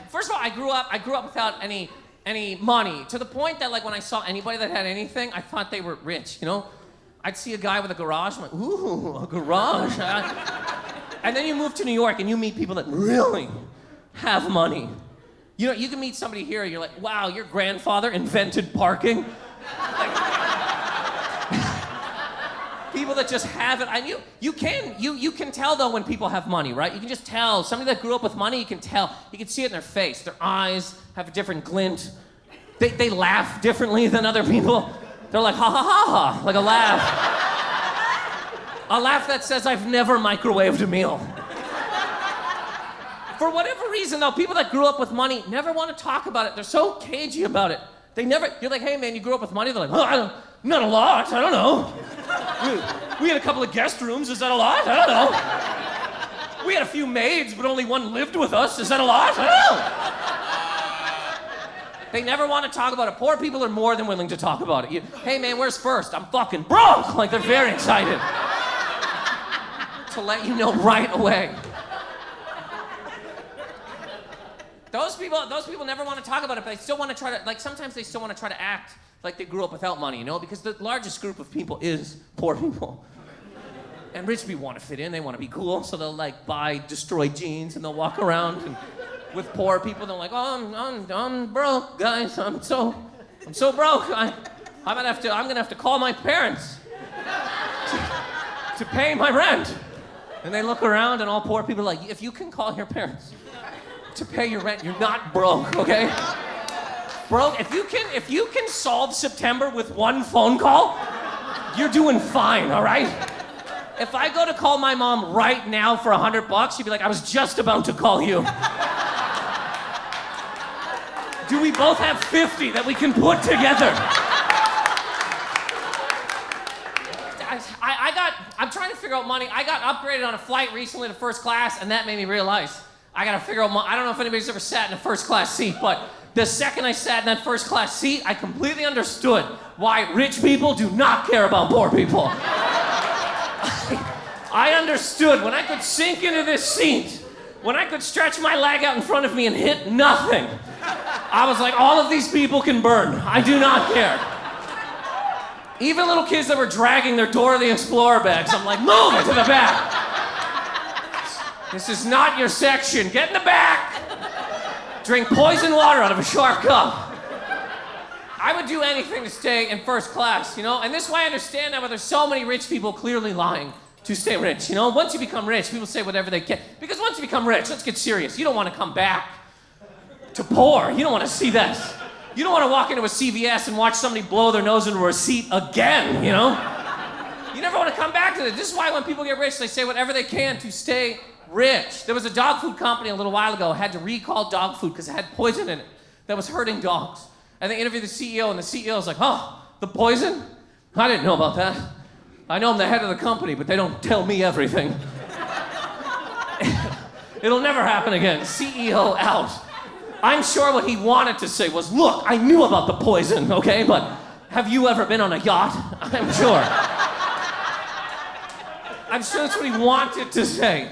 first of all, I grew up without any money, to the point that like when I saw anybody that had anything, I thought they were rich, you know? I'd see a guy with a garage, I'm like, ooh, a garage. And then you move to New York and you meet people that really have money. You know, you can meet somebody here, you're like, wow, your grandfather invented parking? Like, people that just have it. You can tell though when people have money, right? You can just tell. Somebody that grew up with money, you can tell. You can see it in their face. Their eyes have a different glint. They laugh differently than other people. They're like, ha ha ha ha, like a laugh. A laugh that says, I've never microwaved a meal. For whatever reason though, people that grew up with money never want to talk about it. They're so cagey about it. You're like, hey man, you grew up with money? They're like, oh, not a lot, I don't know. We had a couple of guest rooms, is that a lot? I don't know. We had a few maids, but only one lived with us, is that a lot? I don't know. They never want to talk about it. Poor people are more than willing to talk about it. Hey man, where's first? I'm fucking broke! Like they're very excited. To let you know right away. Those people never want to talk about it, but they still want to try to, like sometimes they still want to try to act like they grew up without money, you know? Because the largest group of people is poor people. And rich people want to fit in, they want to be cool, so they'll like buy destroyed jeans and they'll walk around and with poor people, they're like, oh, I'm broke, guys, I'm so broke. I'm gonna have to call my parents to pay my rent. And they look around and all poor people are like, if you can call your parents to pay your rent, you're not broke, okay? Broke, if you can solve September with one phone call, you're doing fine, all right? If I go to call my mom right now for $100, she'd be like, I was just about to call you. Do we both have 50 that we can put together? I'm trying to figure out money. I got upgraded on a flight recently to first class, and that made me realize I gotta figure out I don't know if anybody's ever sat in a first class seat, but the second I sat in that first class seat, I completely understood why rich people do not care about poor people. I understood when I could sink into this seat, when I could stretch my leg out in front of me and hit nothing. I was like, all of these people can burn. I do not care. Even little kids that were dragging their Dora the Explorer bags, I'm like, move it to the back. This is not your section. Get in the back. Drink poison water out of a sharp cup. I would do anything to stay in first class, you know? And this is why I understand now why there's so many rich people clearly lying to stay rich, you know? Once you become rich, people say whatever they can. Because once you become rich, let's get serious. You don't want to come back to poor. You don't want to see this. You don't want to walk into a CVS and watch somebody blow their nose into a receipt again, you know? You never want to come back to this. This is why when people get rich, they say whatever they can to stay rich. There was a dog food company a little while ago had to recall dog food because it had poison in it that was hurting dogs. And they interviewed the CEO, and the CEO was like, oh, the poison? I didn't know about that. I know I'm the head of the company, but they don't tell me everything. It'll never happen again. CEO out. I'm sure what he wanted to say was, look, I knew about the poison, okay? But have you ever been on a yacht? I'm sure. I'm sure that's what he wanted to say.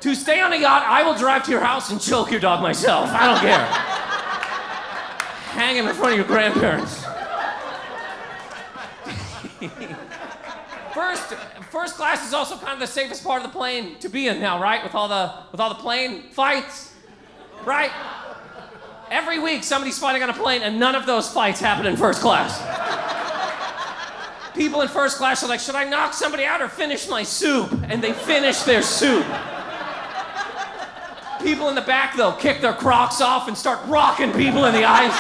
To stay on a yacht, I will drive to your house and choke your dog myself. I don't care. Hang him in front of your grandparents. First class is also kind of the safest part of the plane to be in now, right? With all the plane fights, right? Every week somebody's fighting on a plane, and none of those fights happen in first class. People in first class are like, should I knock somebody out or finish my soup? And they finish their soup. People in the back, though, kick their Crocs off and start rocking people in the eyes.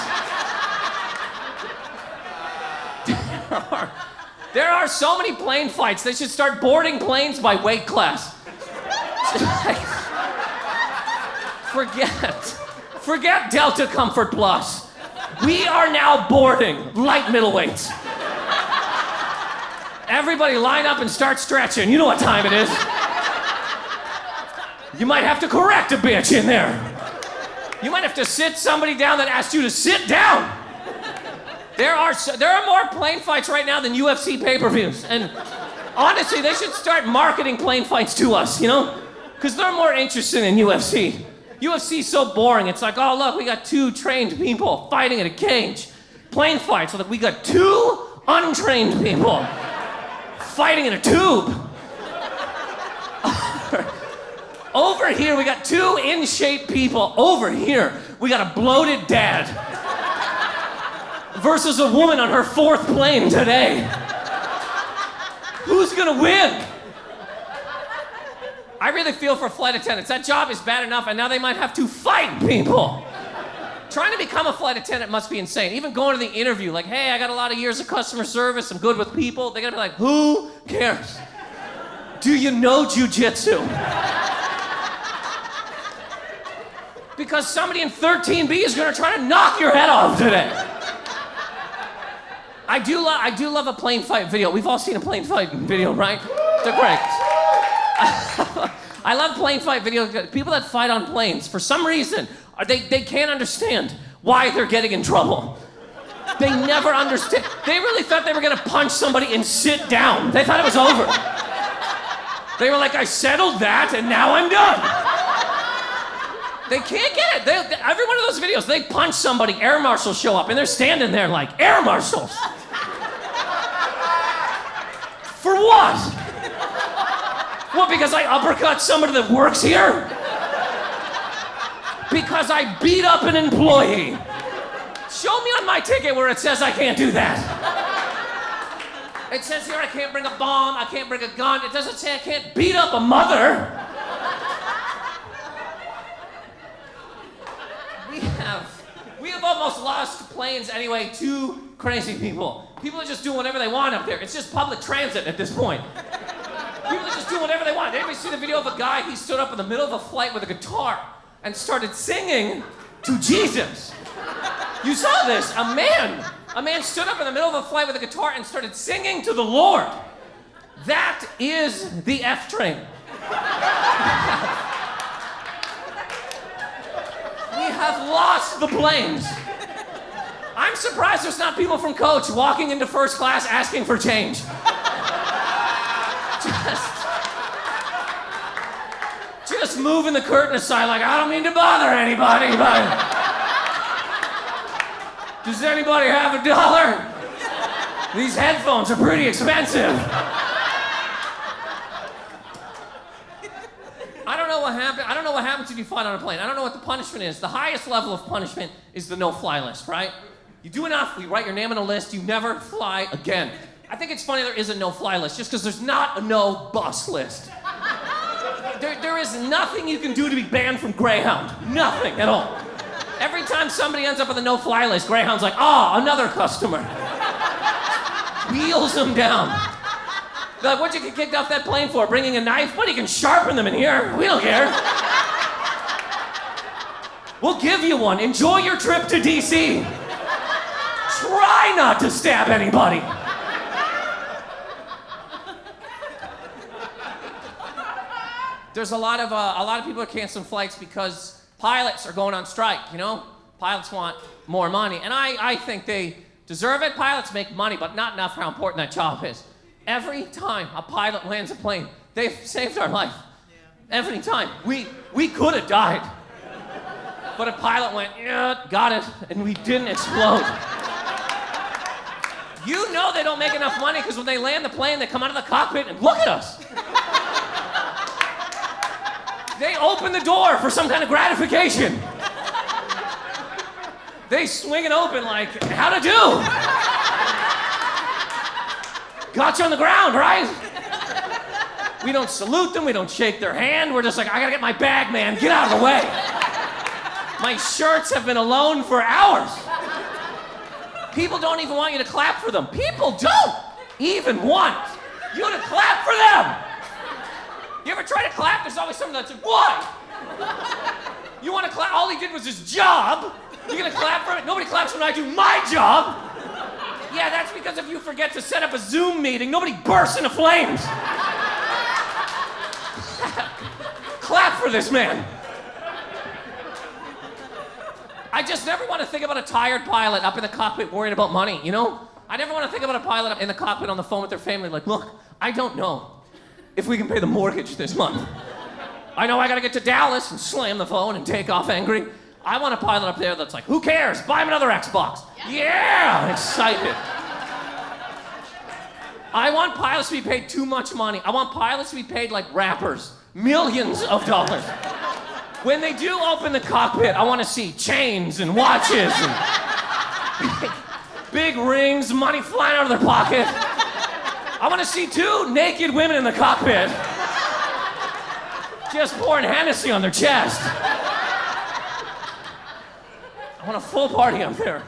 There are so many plane fights. They should start boarding planes by weight class. Forget Delta Comfort Plus. We are now boarding light middleweights. Everybody line up and start stretching. You know what time it is. You might have to correct a bitch in there. You might have to sit somebody down that asked you to sit down. There are more plane fights right now than UFC pay-per-views. And honestly, they should start marketing plane fights to us, you know? Because they're more interested in UFC. UFC's so boring. It's like, oh, look, we got two trained people fighting in a cage. Plane fights. So like, we got two untrained people fighting in a tube. Over here, we got two in-shape people. Over here, we got a bloated dad versus a woman on her fourth plane today. Who's gonna win? I really feel for flight attendants. That job is bad enough, and now they might have to fight people. Trying to become a flight attendant must be insane. Even going to the interview, like, hey, I got a lot of years of customer service, I'm good with people. They're gonna be like, who cares? Do you know jujitsu? Because somebody in 13B is gonna try to knock your head off today. I do love a plane fight video. We've all seen a plane fight video, right? They're great. I love plane fight videos. People that fight on planes, for some reason, they can't understand why they're getting in trouble. They never understand. They really thought they were gonna punch somebody and sit down. They thought it was over. They were like, I settled that and now I'm done. They can't get it. Every one of those videos, they punch somebody, air marshals show up, and they're standing there like, air marshals? For what? What, because I uppercut somebody that works here? Because I beat up an employee. Show me on my ticket where it says I can't do that. It says here I can't bring a bomb, I can't bring a gun. It doesn't say I can't beat up a mother. We have almost lost planes anyway to crazy people. People are just doing whatever they want up there. It's just public transit at this point. People are just doing whatever they want. Anybody see the video of a guy, he stood up in the middle of a flight with a guitar and started singing to Jesus. You saw this, a man stood up in the middle of a flight with a guitar and started singing to the Lord. That is the F train. We have lost the planes. I'm surprised there's not people from Coach walking into first class asking for change. Just moving the curtain aside like, I don't mean to bother anybody, but does anybody have $1? These headphones are pretty expensive. I don't know what happens if you fight on a plane. I don't know what the punishment is. The highest level of punishment is the no-fly list, right? You do enough, you write your name on a list, you never fly again. I think it's funny there is a no-fly list, just because there's not a no-bus list. There is nothing you can do to be banned from Greyhound. Nothing at all. Every time somebody ends up on the no-fly list, Greyhound's like, another customer. Wheels them down. They're like, what'd you get kicked off that plane for? Bringing a knife? What, you can sharpen them in here. We don't care. We'll give you one. Enjoy your trip to DC. Try not to stab anybody. There's a lot of people are canceling flights because pilots are going on strike, you know? Pilots want more money, and I think they deserve it. Pilots make money, but not enough for how important that job is. Every time a pilot lands a plane, they've saved our life. Yeah. Every time. We could have died. But a pilot went, yeah, got it, and we didn't explode. You know they don't make enough money because when they land the plane, they come out of the cockpit and look at us. They open the door for some kind of gratification. They swing it open like, how'd I do? Got you on the ground, right? We don't salute them, we don't shake their hand. We're just like, I gotta get my bag, man. Get out of the way. My shirts have been alone for hours. People don't even want you to clap for them. People don't even want you to clap for them. You ever try to clap? There's always someone that's like, why? You want to clap? All he did was his job. You're gonna clap for it? Nobody claps when I do my job. Yeah, that's because if you forget to set up a Zoom meeting, nobody bursts into flames. Clap for this man. I just never want to think about a tired pilot up in the cockpit worrying about money, you know? I never want to think about a pilot up in the cockpit on the phone with their family like, look, I don't know if we can pay the mortgage this month. I know I gotta get to Dallas and slam the phone and take off angry. I want a pilot up there that's like, who cares? Buy him another Xbox. Yeah, I'm excited. I want pilots to be paid too much money. I want pilots to be paid like rappers. Millions of dollars. When they do open the cockpit, I want to see chains and watches and big rings, money flying out of their pocket. I want to see 2 naked women in the cockpit just pouring Hennessy on their chest. I want a full party up there.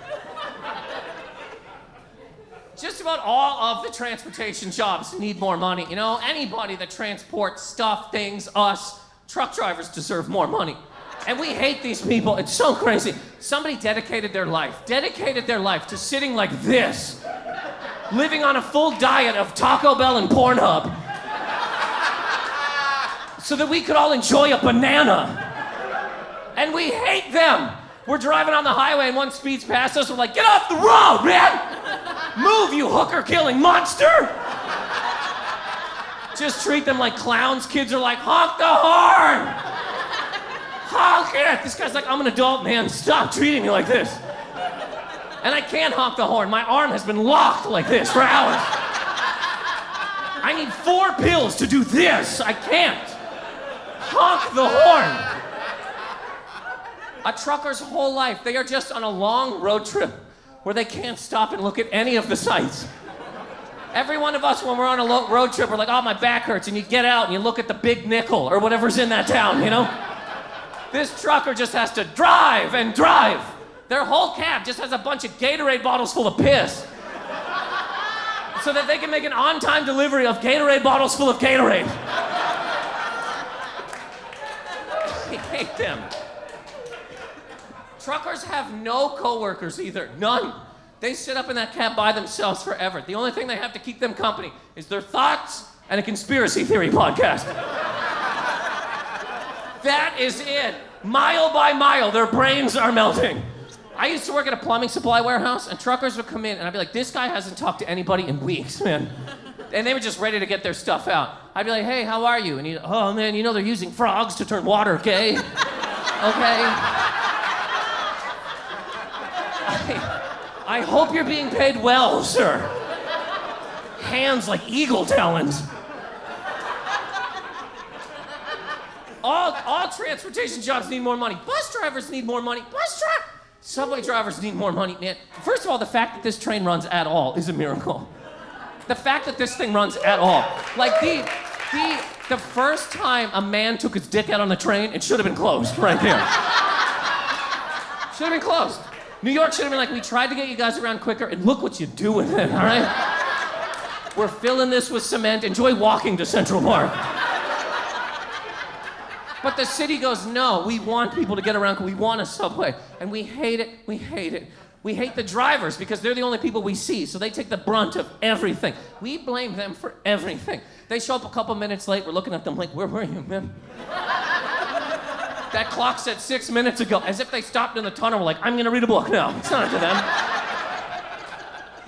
Just about all of the transportation jobs need more money. You know, anybody that transports stuff, things, us, truck drivers deserve more money. And we hate these people. It's so crazy. Somebody dedicated their life to sitting like this, living on a full diet of Taco Bell and Pornhub, so that we could all enjoy a banana. And we hate them. We're driving on the highway and one speeds past us. We're like, get off the road, man! Move, you hooker-killing monster! Just treat them like clowns. Kids are like, honk the horn! Honk it! This guy's like, I'm an adult man. Stop treating me like this. And I can't honk the horn. My arm has been locked like this for hours. I need 4 pills to do this. I can't. Honk the horn. A trucker's whole life, they are just on a long road trip where they can't stop and look at any of the sights. Every one of us, when we're on a road trip, we're like, oh, my back hurts, and you get out and you look at the big nickel or whatever's in that town, you know? This trucker just has to drive and drive. Their whole cab just has a bunch of Gatorade bottles full of piss so that they can make an on-time delivery of Gatorade bottles full of Gatorade. I hate them. Truckers have no coworkers either, none. They sit up in that cab by themselves forever. The only thing they have to keep them company is their thoughts and a conspiracy theory podcast. That is it. Mile by mile, their brains are melting. I used to work at a plumbing supply warehouse, and truckers would come in, and I'd be like, this guy hasn't talked to anybody in weeks, man. And they were just ready to get their stuff out. I'd be like, hey, how are you? And he'd, oh, man, you know they're using frogs to turn water gay. Okay. I hope you're being paid well, sir. Hands like eagle talons. All transportation jobs need more money. Bus drivers need more money. Subway drivers need more money, man. First of all, the fact that this train runs at all is a miracle. The fact that this thing runs at all. Like the first time a man took his dick out on the train, it should have been closed right there. Should have been closed. New York should have been like, we tried to get you guys around quicker, and look what you do with it, all right? We're filling this with cement. Enjoy walking to Central Park. But the city goes, no, we want people to get around. We want a subway. And we hate it. We hate it. We hate the drivers because they're the only people we see, so they take the brunt of everything. We blame them for everything. They show up a couple minutes late. We're looking at them like, where were you, man? That clock said 6 minutes ago, as if they stopped in the tunnel. We're like, I'm gonna read a book now. It's not up to them.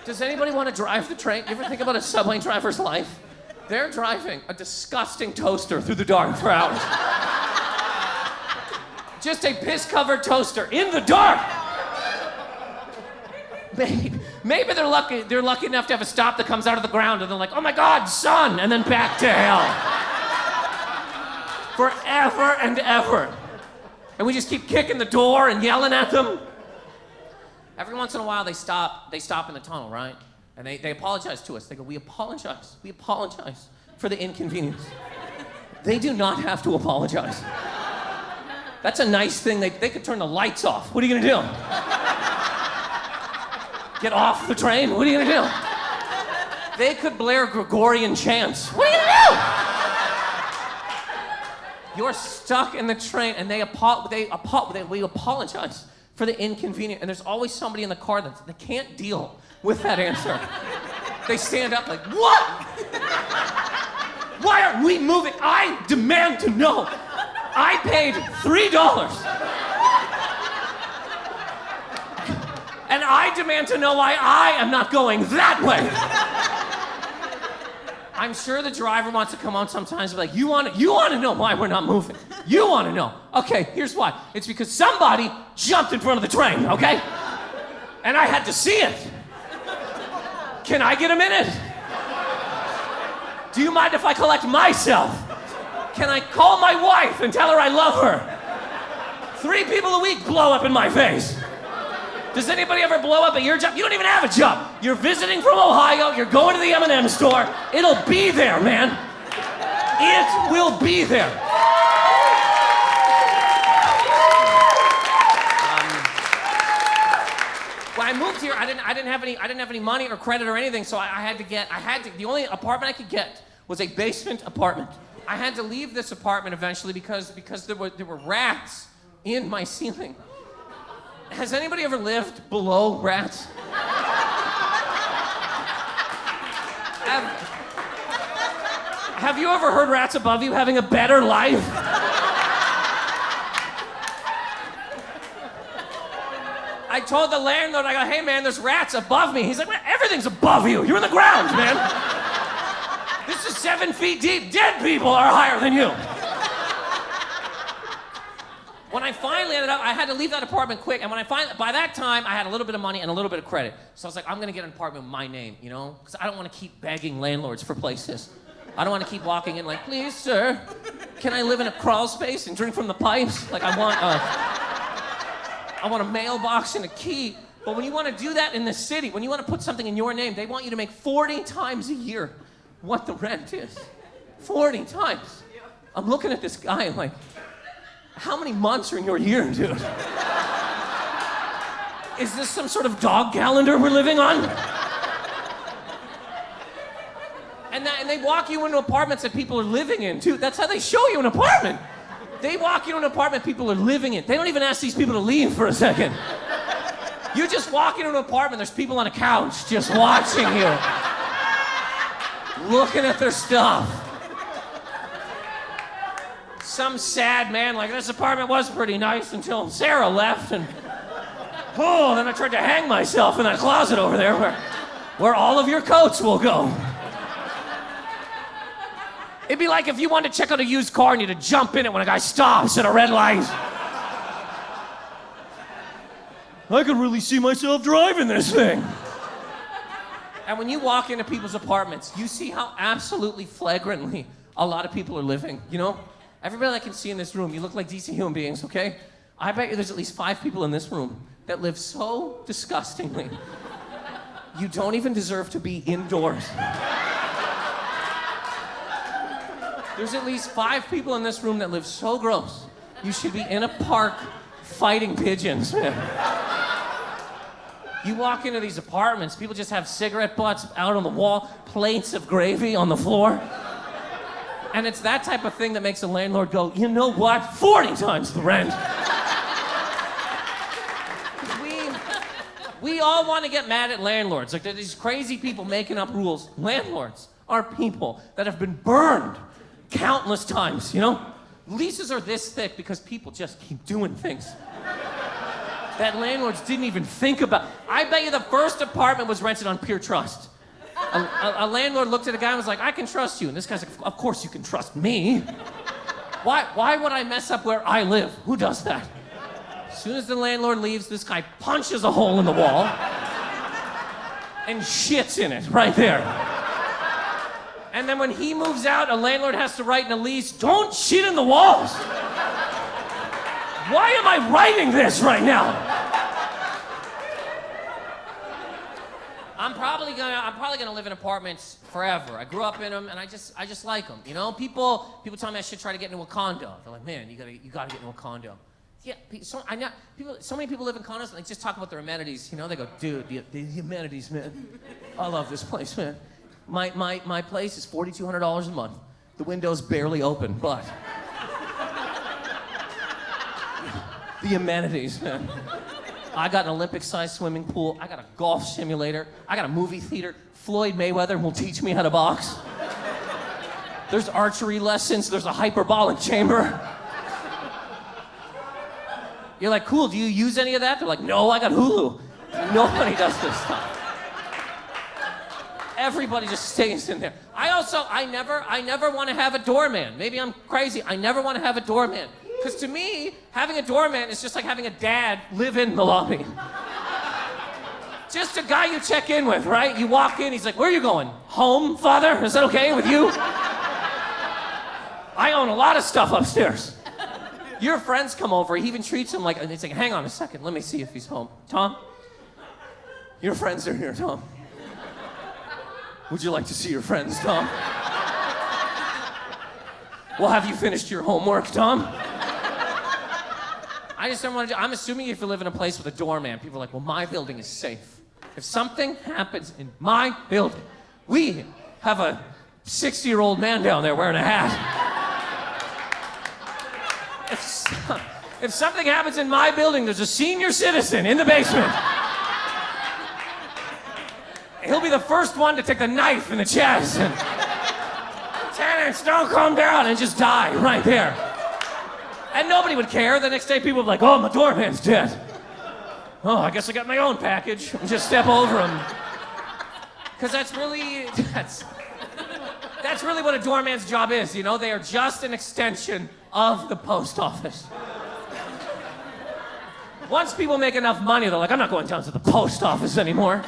Does anybody want to drive the train? You ever think about a subway driver's life? They're driving a disgusting toaster through the dark for hours. Just a piss-covered toaster in the dark. Maybe they're lucky enough to have a stop that comes out of the ground, and they're like, oh my God, sun, and then back to hell. Forever and ever. And we just keep kicking the door and yelling at them. Every once in a while, they stop in the tunnel, right? And they apologize to us. They go, we apologize for the inconvenience. They do not have to apologize. That's a nice thing. They could turn the lights off. What are you gonna do? Get off the train? What are you gonna do? They could blare Gregorian chants. What are you gonna do? You're stuck in the train, and we apologize for the inconvenience. And there's always somebody in the car that can't deal with that answer. They stand up like, what? Why aren't we moving? I demand to know. I paid $3. And I demand to know why I am not going that way. I'm sure the driver wants to come on sometimes and be like, you want to know why we're not moving? You want to know. Okay, here's why. It's because somebody jumped in front of the train, okay? And I had to see it. Can I get a minute? Do you mind if I collect myself? Can I call my wife and tell her I love her? 3 people a week blow up in my face. Does anybody ever blow up at your job? You don't even have a job. You're visiting from Ohio, you're going to the M&M store. It'll be there, man. It will be there. When I moved here, I didn't have any money or credit or anything, so the only apartment I could get was a basement apartment. I had to leave this apartment eventually because there were rats in my ceiling. Has anybody ever lived below rats? Have you ever heard rats above you having a better life? I told the landlord, I go, hey man, there's rats above me. He's like, everything's above you. You're in the ground, man. This is 7 feet deep. Dead people are higher than you. When I finally ended up, I had to leave that apartment quick, and by that time, I had a little bit of money and a little bit of credit. So I was like, I'm gonna get an apartment with my name, you know? Because I don't wanna keep begging landlords for places. I don't wanna keep walking in like, please, sir, can I live in a crawl space and drink from the pipes? Like, I want a mailbox and a key. But when you wanna do that in the city, when you wanna put something in your name, they want you to make 40 times a year what the rent is. 40 times. I'm looking at this guy and like, how many months are in your year, dude? Is this some sort of dog calendar we're living on? And they walk you into apartments that people are living in, too. That's how they show you an apartment. They walk you into an apartment people are living in. They don't even ask these people to leave for a second. You just walk into an apartment, there's people on a couch just watching you. Looking at their stuff. Some sad man, like, this apartment was pretty nice until Sarah left, and then I tried to hang myself in that closet over there where all of your coats will go. It'd be like if you wanted to check out a used car and you had to jump in it when a guy stops at a red light. I could really see myself driving this thing. And when you walk into people's apartments, you see how absolutely flagrantly a lot of people are living, you know? Everybody I can see in this room, you look like decent human beings, okay? I bet you there's at least 5 people in this room that live so disgustingly, you don't even deserve to be indoors. There's at least 5 people in this room that live so gross, you should be in a park fighting pigeons, man. You walk into these apartments, people just have cigarette butts out on the wall, plates of gravy on the floor. And it's that type of thing that makes a landlord go, you know what? 40 times the rent. We all want to get mad at landlords. Like, they're these crazy people making up rules. Landlords are people that have been burned countless times, you know? Leases are this thick because people just keep doing things that landlords didn't even think about. I bet you the first apartment was rented on pure trust. A landlord looked at a guy and was like, I can trust you. And this guy's like, of course you can trust me. Why would I mess up where I live? Who does that? As soon as the landlord leaves, this guy punches a hole in the wall and shits in it right there. And then when he moves out, a landlord has to write in a lease, don't shit in the walls. Why am I writing this right now? I'm probably gonna live in apartments forever. I grew up in them, and I just like them. You know, people tell me I should try to get into a condo. They're like, man, you gotta get into a condo. Yeah, so many people live in condos, and they just talk about their amenities. You know, they go, dude, the amenities, man. I love this place, man. My place is $4,200 a month. The window's barely open, but the amenities, man. I got an Olympic-sized swimming pool. I got a golf simulator. I got a movie theater. Floyd Mayweather will teach me how to box. There's archery lessons. There's a hyperbolic chamber. You're like, cool, do you use any of that? They're like, no, I got Hulu. Nobody does this stuff. Everybody just stays in there. I never want to have a doorman. Maybe I'm crazy. I never want to have a doorman. Because to me, having a doorman is just like having a dad live in the lobby. Just a guy you check in with, right? You walk in, he's like, where are you going? Home, father? Is that okay with you? I own a lot of stuff upstairs. Your friends come over, he even treats them like, and he's like, hang on a second, let me see if he's home. Tom? Your friends are here, Tom. Would you like to see your friends, Tom? Well, have you finished your homework, Tom? I just don't want to. I'm assuming if you live in a place with a doorman, people are like, well, my building is safe. If something happens in my building, we have a 60-year-old man down there wearing a hat. If something happens in my building, there's a senior citizen in the basement. He'll be the first one to take the knife in the chest and tenants, don't come down, and just die right there. And nobody would care. The next day people would be like, oh, my doorman's dead. Oh, I guess I got my own package. And just step over him. Because that's really what a doorman's job is, you know? They are just an extension of the post office. Once people make enough money, they're like, I'm not going down to the post office anymore.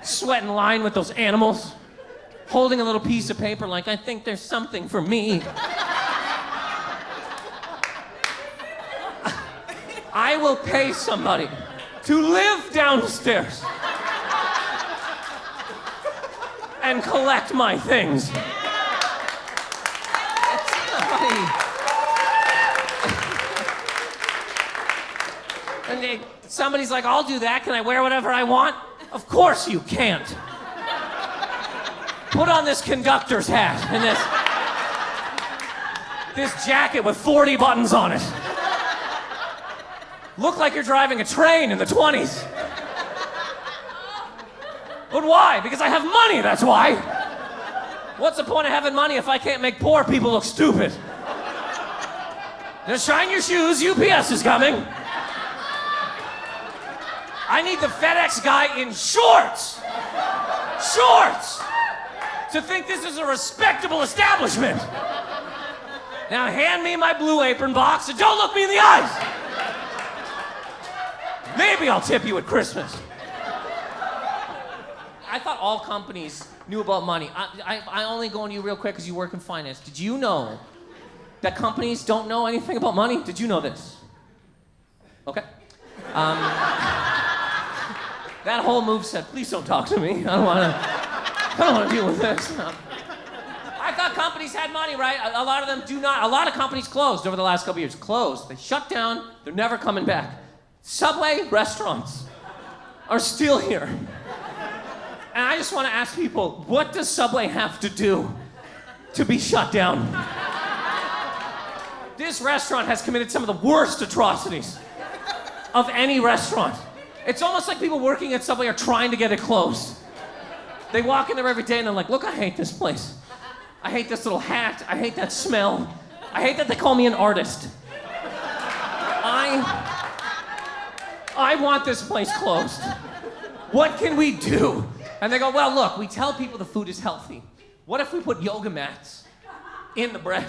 Sweat in line with those animals, holding a little piece of paper like, I think there's something for me. I will pay somebody to live downstairs and collect my things. And somebody's like, I'll do that. Can I wear whatever I want? Of course you can't. Put on this conductor's hat and this jacket with 40 buttons on it. Look like you're driving a train in the 20s. But why? Because I have money, that's why. What's the point of having money if I can't make poor people look stupid? Now shine your shoes, UPS is coming. I need the FedEx guy in shorts. Shorts! To think this is a respectable establishment. Now hand me my Blue Apron box and don't look me in the eyes. Maybe I'll tip you at Christmas. I thought all companies knew about money. I only go on you real quick because you work in finance. Did you know that companies don't know anything about money? Did you know this? Okay. That whole move said, please don't talk to me. I don't want to deal with this. I thought companies had money, right? A lot of them do not. A lot of companies closed over the last couple of years. Closed. They shut down. They're never coming back. Subway restaurants are still here. And I just want to ask people, what does Subway have to do to be shut down? This restaurant has committed some of the worst atrocities of any restaurant. It's almost like people working at Subway are trying to get it closed. They walk in there every day and they're like, look, I hate this place. I hate this little hat. I hate that smell. I hate that they call me an artist. I want this place closed. What can we do? And they go, well, look, we tell people the food is healthy. What if we put yoga mats in the bread?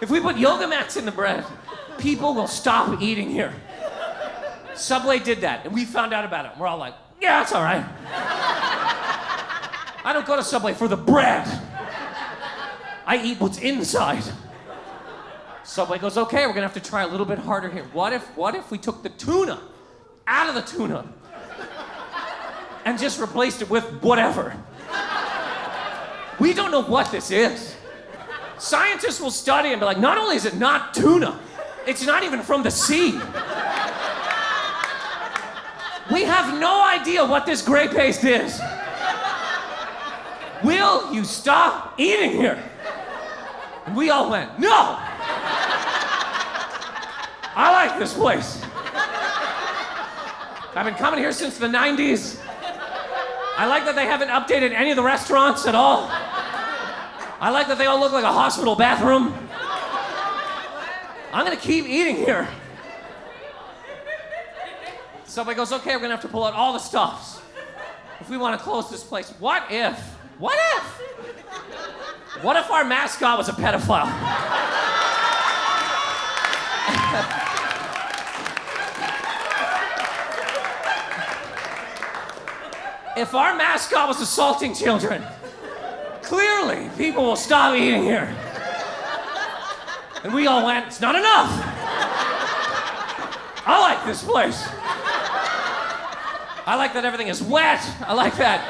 If we put yoga mats in the bread, people will stop eating here. Subway did that, and we found out about it. We're all like, yeah, that's all right. I don't go to Subway for the bread. I eat what's inside. Subway goes, okay, we're gonna have to try a little bit harder here. What if we took the tuna out of the tuna and just replaced it with whatever? We don't know what this is. Scientists will study and be like, not only is it not tuna, it's not even from the sea. We have no idea what this gray paste is. Will you stop eating here? And we all went, no! I like this place. I've been coming here since the 90s. I like that they haven't updated any of the restaurants at all. I like that they all look like a hospital bathroom. I'm gonna keep eating here. Somebody goes, okay, we're gonna have to pull out all the stops if we want to close this place. What if our mascot was a pedophile? If our mascot was assaulting children, clearly people will stop eating here. And we all went, it's not enough. I like this place. I like that everything is wet. I like that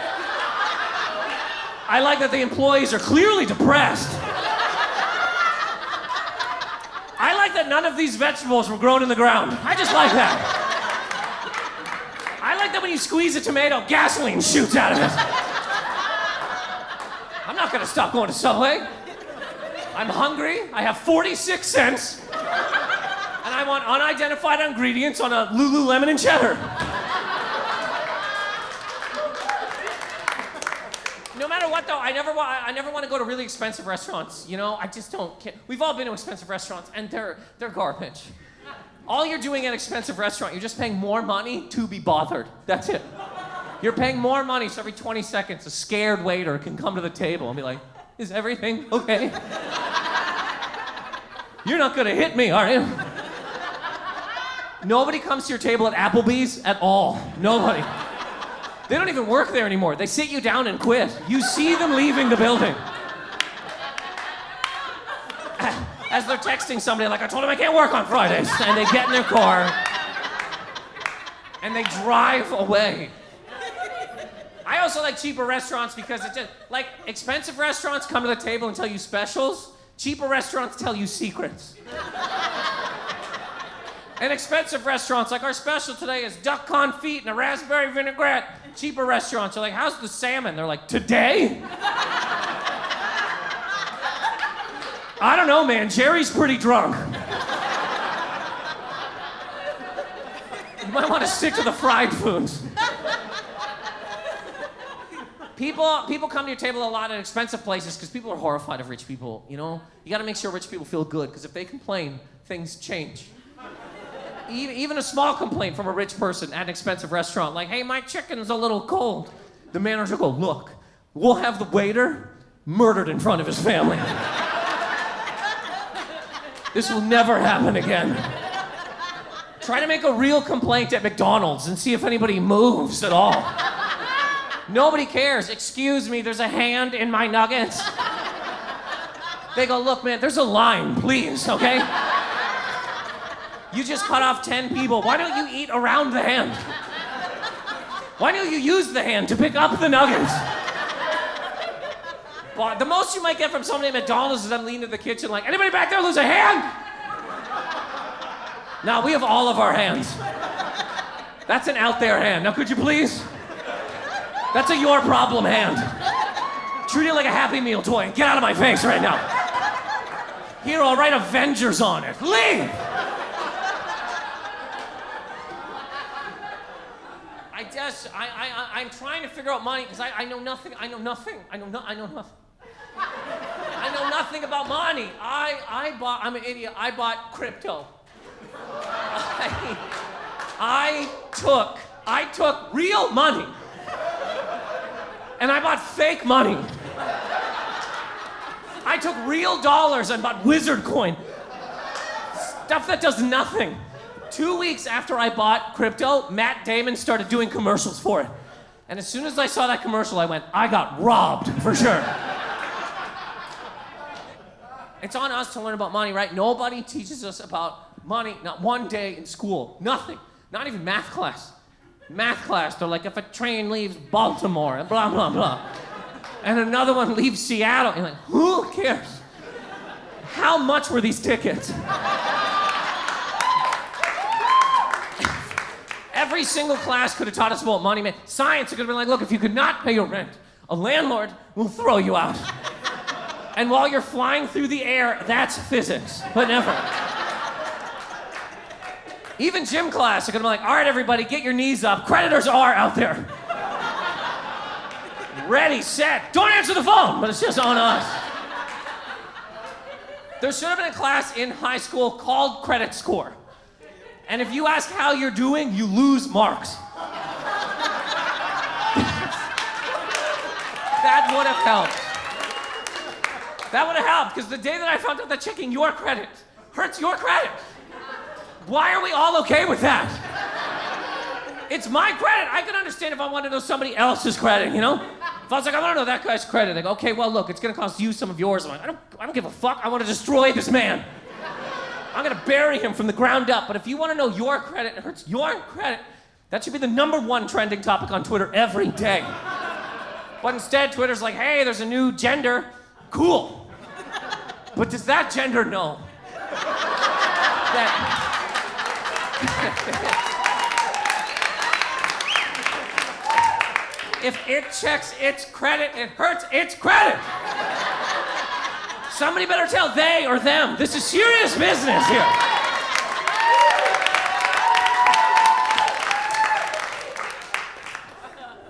the employees are clearly depressed. I like that none of these vegetables were grown in the ground. I just like that. I like that when you squeeze a tomato, gasoline shoots out of it. I'm not gonna stop going to Subway. I'm hungry, I have 46 cents, and I want unidentified ingredients on a Lululemon and cheddar. No matter what though, I never want to go to really expensive restaurants, you know? I just don't care. We've all been to expensive restaurants and they're garbage. All you're doing at an expensive restaurant, you're just paying more money to be bothered. That's it. You're paying more money so every 20 seconds a scared waiter can come to the table and be like, is everything okay? You're not gonna hit me, are you? Nobody comes to your table at Applebee's at all. Nobody. They don't even work there anymore. They sit you down and quit. You see them leaving the building. As they're texting somebody like, I told him I can't work on Fridays. And they get in their car and they drive away. I also like cheaper restaurants because it's just, like, expensive restaurants come to the table and tell you specials. Cheaper restaurants tell you secrets. And expensive restaurants, like our special today is duck confit and a raspberry vinaigrette. Cheaper restaurants are like, how's the salmon? They're like, today? I don't know, man. Jerry's pretty drunk. You might want to stick to the fried foods. People come to your table a lot at expensive places because people are horrified of rich people, you know? You gotta make sure rich people feel good, because if they complain, things change. Even a small complaint from a rich person at an expensive restaurant, like, hey, my chicken's a little cold. The manager will go, look, we'll have the waiter murdered in front of his family. This will never happen again. Try to make a real complaint at McDonald's and see if anybody moves at all. Nobody cares. Excuse me, there's a hand in my nuggets. They go, look, man, there's a line, please, okay? You just cut off 10 people. Why don't you eat around the hand? Why don't you use the hand to pick up the nuggets? But the most you might get from somebody at McDonald's is them leaning to the kitchen like, anybody back there lose a hand? Now, we have all of our hands. That's an out there hand. Now, could you please? That's a your problem hand. Treat it like a Happy Meal toy and get out of my face right now. Here, I'll write Avengers on it. Leave! I'm trying to figure out money because I know nothing. I know nothing about money. I'm an idiot. I bought crypto. I took real money and I bought fake money. I took real dollars and bought wizard coin. Stuff that does nothing. 2 weeks after I bought crypto, Matt Damon started doing commercials for it. And as soon as I saw that commercial, I went, I got robbed, for sure. It's on us to learn about money, right? Nobody teaches us about money, not one day in school. Nothing. Not even math class. Math class, they're like, if a train leaves Baltimore, and blah, blah, blah. And another one leaves Seattle. And you're like, who cares? How much were these tickets? Every single class could have taught us about money, man. Science could have been like, look, if you could not pay your rent, a landlord will throw you out. And while you're flying through the air, that's physics, but never. Even gym class are gonna be like, all right, everybody, get your knees up. Creditors are out there. Ready, set, don't answer the phone, but it's just on us. There should have been a class in high school called credit score. And if you ask how you're doing, you lose marks. That would have helped. That would have helped, because the day that I found out that checking your credit hurts your credit. Why are we all okay with that? It's my credit. I can understand if I want to know somebody else's credit, you know? If I was like, I want to know that guy's credit, they go, okay, well, look, it's going to cost you some of yours. I'm like, I don't give a fuck. I want to destroy this man. I'm going to bury him from the ground up. But if you want to know your credit, it hurts your credit, that should be the #1 trending topic on Twitter every day. But instead, Twitter's like, hey, there's a new gender. Cool. But does that gender know that... If it checks its credit, it hurts its credit. Somebody better tell they or them. This is serious business here.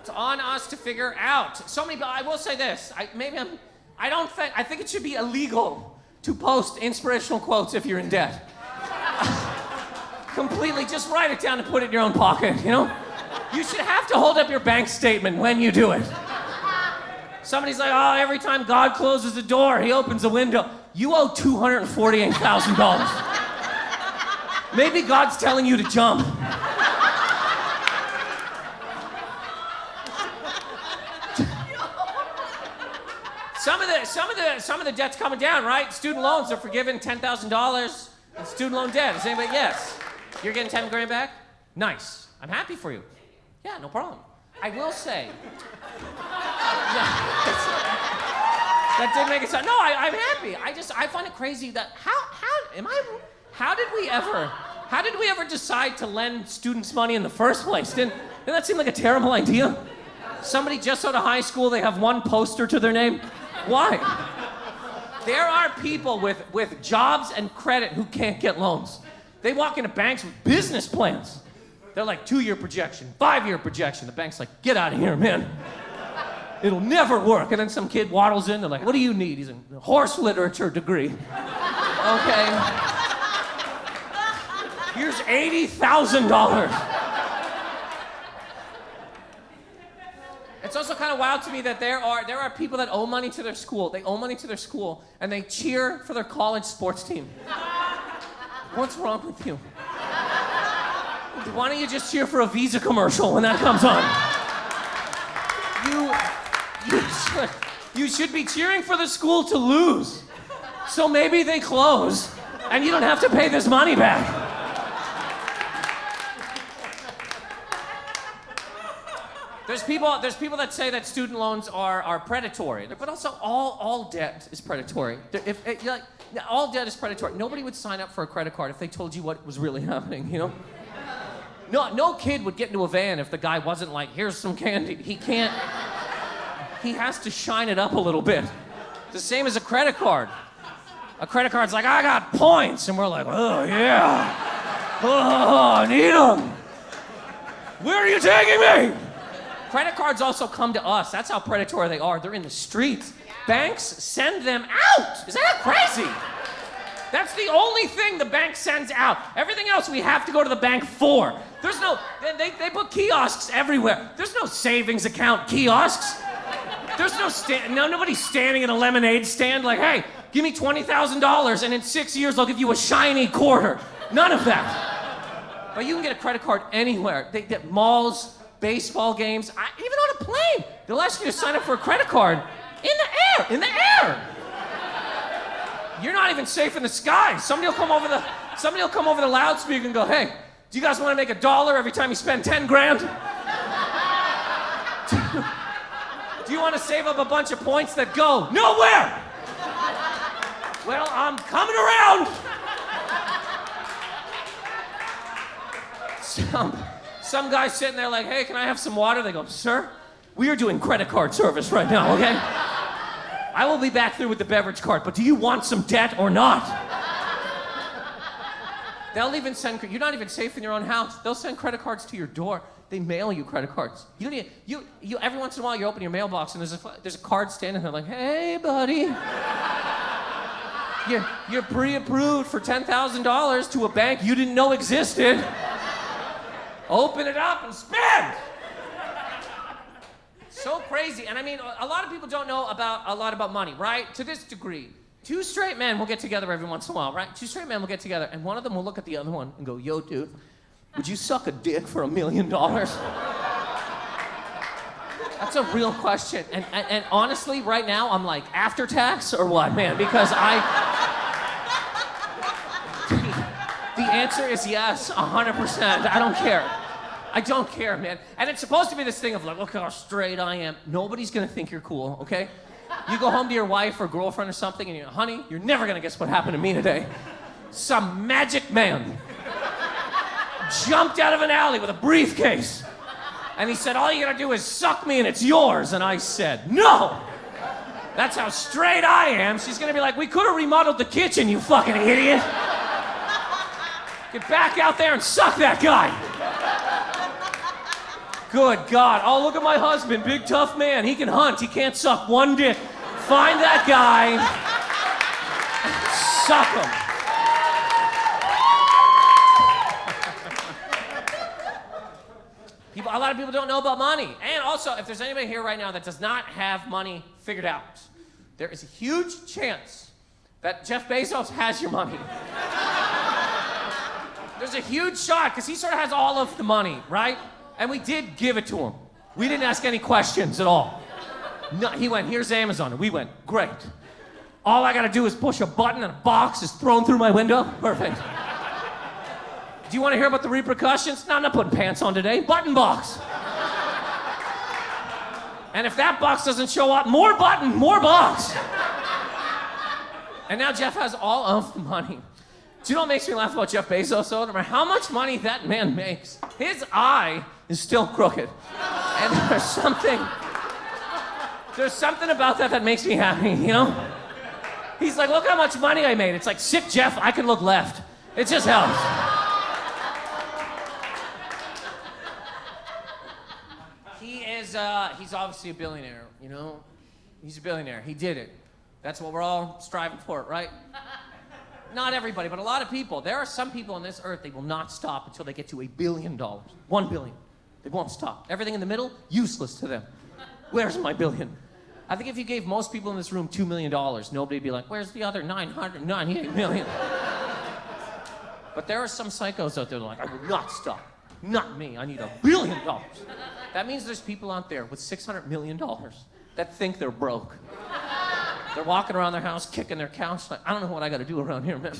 It's on us to figure out. I will say this. I think it should be illegal to post inspirational quotes if you're in debt. Completely, just write it down and put it in your own pocket, you know? You should have to hold up your bank statement when you do it. Somebody's like, oh, every time God closes a door, he opens a window. You owe $248,000. Maybe God's telling you to jump. Some of the debt's coming down, right? Student loans are forgiven $10,000 in student loan debt. Is anybody? Yes. You're getting 10 grand back? Nice. I'm happy for you. Yeah, no problem. I will say. That did make it sound. No, I'm happy. I find it crazy that how did we ever decide to lend students money in the first place? Didn't that seem like a terrible idea? Somebody just out of high school, they have one poster to their name. Why? There are people with jobs and credit who can't get loans. They walk into banks with business plans. They're like 2-year projection, 5-year projection. The bank's like, get out of here, man. It'll never work. And then some kid waddles in. They're like, what do you need? He's a horse literature degree. Okay. Here's $80,000. It's also kind of wild to me that there are people that owe money to their school. They owe money to their school, and they cheer for their college sports team. What's wrong with you? Why don't you just cheer for a Visa commercial when that comes on? You should be cheering for the school to lose. So maybe they close, and you don't have to pay this money back. There's people that say that student loans are predatory, but also all debt is predatory. All debt is predatory. Nobody would sign up for a credit card if they told you what was really happening, you know? No kid would get into a van if the guy wasn't like, here's some candy. He has to shine it up a little bit. The same as a credit card. A credit card's like, I got points. And we're like, oh, yeah. Oh, I need them. Where are you taking me? Credit cards also come to us. That's how predatory they are. They're in the streets. Banks send them out. Is that crazy? That's the only thing the bank sends out. Everything else we have to go to the bank for. There's no, they put kiosks everywhere. There's no savings account kiosks. There's nobody's standing at a lemonade stand like, hey, give me $20,000 and in 6 years I'll give you a shiny quarter. None of that. But you can get a credit card anywhere. They get malls, baseball games, even on a plane. They'll ask you to sign up for a credit card in the air. You're not even safe in the sky. Somebody will come over the loudspeaker and go, hey, do you guys want to make $1 every time you spend 10 grand? Do you want to save up a bunch of points that go nowhere? Well, I'm coming around. Some guy's sitting there like, hey, can I have some water? They go, sir, we are doing credit card service right now, okay? I will be back through with the beverage cart, but do you want some debt or not? They'll even send, you're not even safe in your own house. They'll send credit cards to your door. They mail you credit cards. You every once in a while you open your mailbox and there's a card standing there like, hey, buddy. You're pre-approved for $10,000 to a bank you didn't know existed. Open it up and spend. So crazy. And I mean, a lot of people don't know a lot about money, right? To this degree. Two straight men will get together every once in a while, right? Two straight men will get together, and one of them will look at the other one and go, yo, dude, would you suck a dick for $1 million? That's a real question. And honestly, right now, I'm like, after tax or what, man? Because the answer is yes, 100%. I don't care. I don't care, man. And it's supposed to be this thing of like, look how straight I am. Nobody's gonna think you're cool, okay? You go home to your wife or girlfriend or something and you're, honey, you're never gonna guess what happened to me today. Some magic man jumped out of an alley with a briefcase. And he said, all you gotta do is suck me and it's yours. And I said, no! That's how straight I am. She's gonna be like, we could have remodeled the kitchen, you fucking idiot. Get back out there and suck that guy. Good God. Oh, look at my husband, big tough man. He can hunt, he can't suck one dick. Find that guy, suck him. A lot of people don't know about money. And also, if there's anybody here right now that does not have money figured out, there is a huge chance that Jeff Bezos has your money. There's a huge shot, because he sort of has all of the money, right? And we did give it to him. We didn't ask any questions at all. No, he went, here's Amazon. And we went, great. All I gotta do is push a button and a box is thrown through my window. Perfect. Do you want to hear about the repercussions? No, I'm not putting pants on today. Button box. And if that box doesn't show up, more button, more box. And now Jeff has all of the money. Do you know what makes me laugh about Jeff Bezos, though? No matter how much money that man makes, his eye is still crooked. And there's something about that makes me happy, you know? He's like, look how much money I made. It's like, sick Jeff, I can look left. It just helps. He's obviously a billionaire, you know? He's a billionaire. He did it. That's what we're all striving for, right? Not everybody, but a lot of people. There are some people on this earth, they will not stop until they get to $1 billion. 1 billion. They won't stop. Everything in the middle, useless to them. Where's my billion? I think if you gave most people in this room $2 million, nobody'd be like, where's the other 998 million? But there are some psychos out there that are like, I will not stop. Not me. I need $1 billion. That means there's people out there with $600 million that think they're broke. They're walking around their house, kicking their couch, like, I don't know what I gotta do around here, man.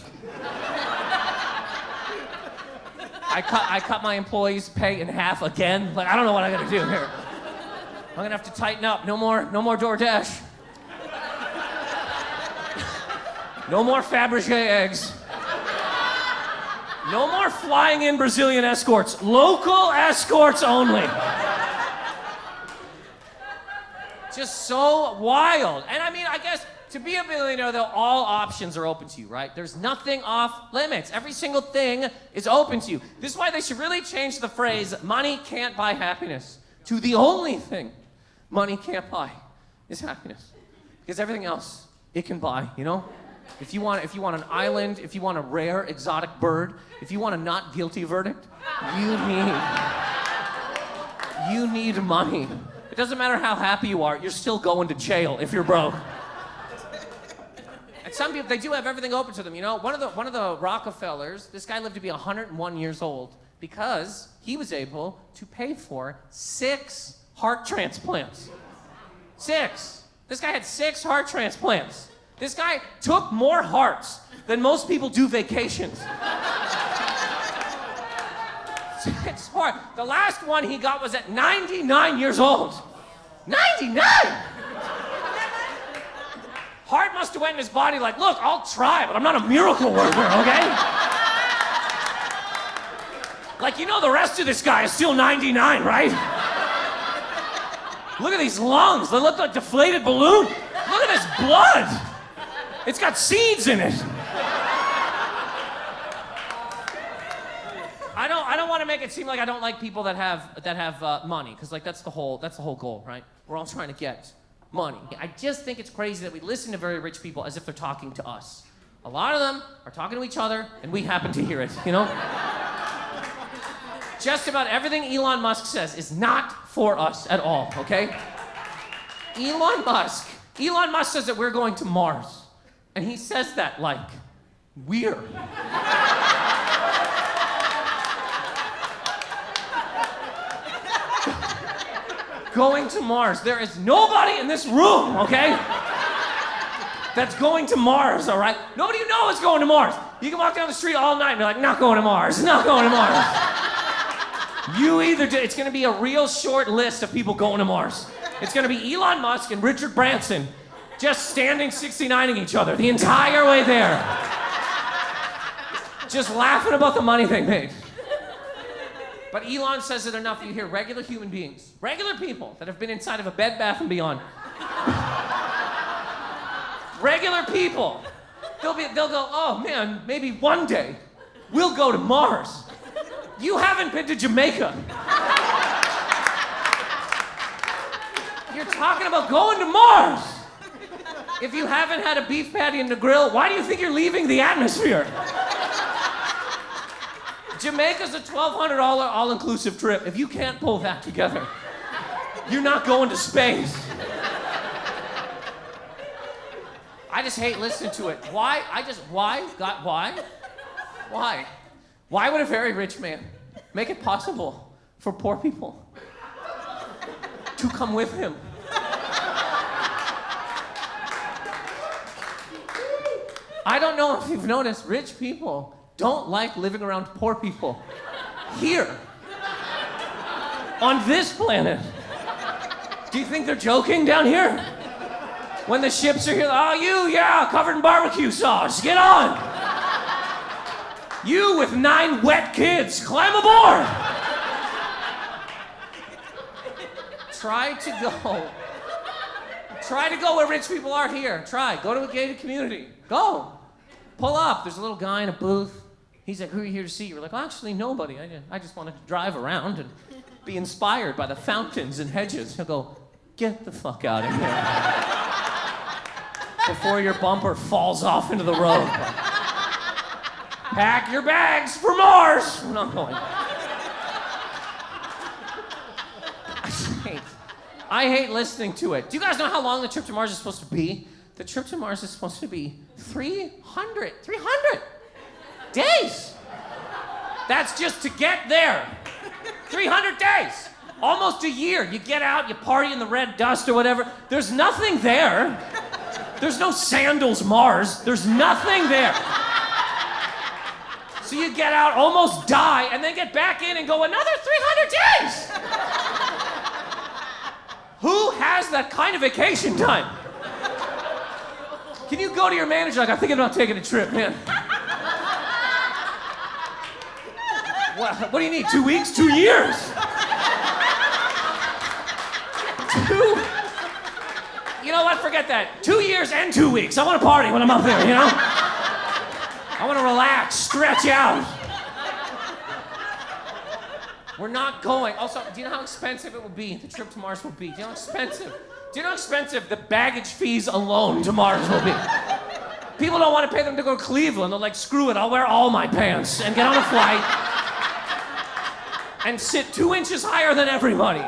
I cut my employees' pay in half again. Like, I don't know what I gotta do here. I'm gonna have to tighten up. No more DoorDash. No more Fabergé eggs. No more flying in Brazilian escorts. Local escorts only. Just so wild. And I mean, I guess to be a billionaire, though, all options are open to you, right? There's nothing off limits. Every single thing is open to you. This is why they should really change the phrase, money can't buy happiness, to the only thing money can't buy is happiness. Because everything else, it can buy, you know? If you want an island, if you want a rare exotic bird, if you want a not guilty verdict, you need money. It doesn't matter how happy you are, you're still going to jail if you're broke. And some people, they do have everything open to them, you know? One of the Rockefellers, this guy lived to be 101 years old because he was able to pay for 6 heart transplants. 6. This guy had 6 heart transplants. This guy took more hearts than most people do vacations. 6 hearts. The last one he got was at 99 years old. 99! Heart must have went in his body like, look, I'll try, but I'm not a miracle worker, okay? Like, you know the rest of this guy is still 99, right? Look at these lungs. They look like deflated balloon. Look at this blood. It's got seeds in it. I don't want to make it seem like I don't like people that have money, because like that's the whole goal, right? We're all trying to get money. I just think it's crazy that we listen to very rich people as if they're talking to us. A lot of them are talking to each other, and we happen to hear it, you know? Just about everything Elon Musk says is not for us at all, okay? Elon Musk says that we're going to Mars. And he says that like we're. Going to Mars. There is nobody in this room, okay? That's going to Mars, all right? Nobody you know is going to Mars. You can walk down the street all night and be like, not going to Mars, not going to Mars. You either do. It's going to be a real short list of people going to Mars. It's going to be Elon Musk and Richard Branson just standing 69ing each other the entire way there. Just laughing about the money they made. But Elon says it enough, you hear regular human beings, regular people that have been inside of a Bed Bath & Beyond. Regular people. They'll go, oh man, maybe one day we'll go to Mars. You haven't been to Jamaica. You're talking about going to Mars. If you haven't had a beef patty in the grill, why do you think you're leaving the atmosphere? Jamaica's a $1,200 all-inclusive trip. If you can't pull that together, you're not going to space. I just hate listening to it. Why? Why? Why would a very rich man make it possible for poor people to come with him? I don't know if you've noticed, rich people don't like living around poor people. Here. On this planet. Do you think they're joking down here? When the ships are here, oh, yeah, covered in barbecue sauce, get on. You with 9 wet kids, climb aboard. Try to go where rich people are here. Go to a gated community. Go. Pull up. There's a little guy in a booth. He's like, who are you here to see? You're like, actually, nobody. I just wanted to drive around and be inspired by the fountains and hedges. He'll go, get the fuck out of here. Before your bumper falls off into the road. Pack your bags for Mars. I'm not going. I hate listening to it. Do you guys know how long the trip to Mars is supposed to be? The trip to Mars is supposed to be 300 days. That's just to get there. 300 days. Almost a year. You get out, you party in the red dust or whatever. There's nothing there. There's no Sandals Mars. There's nothing there. So you get out, almost die, and then get back in and go another 300 days. Who has that kind of vacation time? Can you go to your manager like, I'm thinking about taking a trip, man? What do you need, 2 weeks? 2 years? You know what, forget that. 2 years and 2 weeks. I want to party when I'm up there, you know? I want to relax, stretch out. We're not going. Also, do you know how expensive it will be? The trip to Mars will be. Do you know how expensive? Do you know how expensive the baggage fees alone to Mars will be? People don't want to pay them to go to Cleveland. They're like, screw it, I'll wear all my pants and get on a flight and sit 2 inches higher than everybody.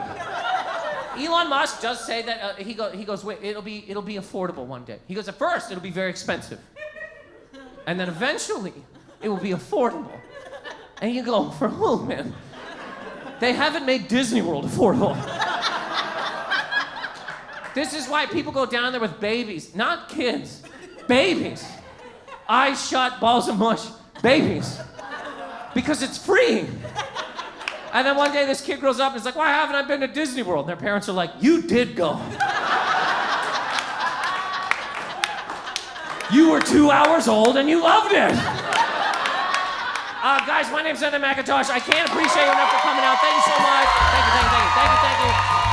Elon Musk does say that he goes, wait, it'll be affordable one day. He goes, at first it'll be very expensive, and then eventually it will be affordable. And you go, for who, man? They haven't made Disney World affordable. This is why people go down there with babies, not kids, babies. Eyes shut, balls of mush, babies. Because it's free. And then one day this kid grows up and is like, why haven't I been to Disney World? And their parents are like, you did go. You were 2 hours old and you loved it. Guys, my name's NathanMacintosh. I can't appreciate you enough for coming out. Thank you so much. Thank you.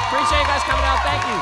Appreciate you guys coming out. Thank you.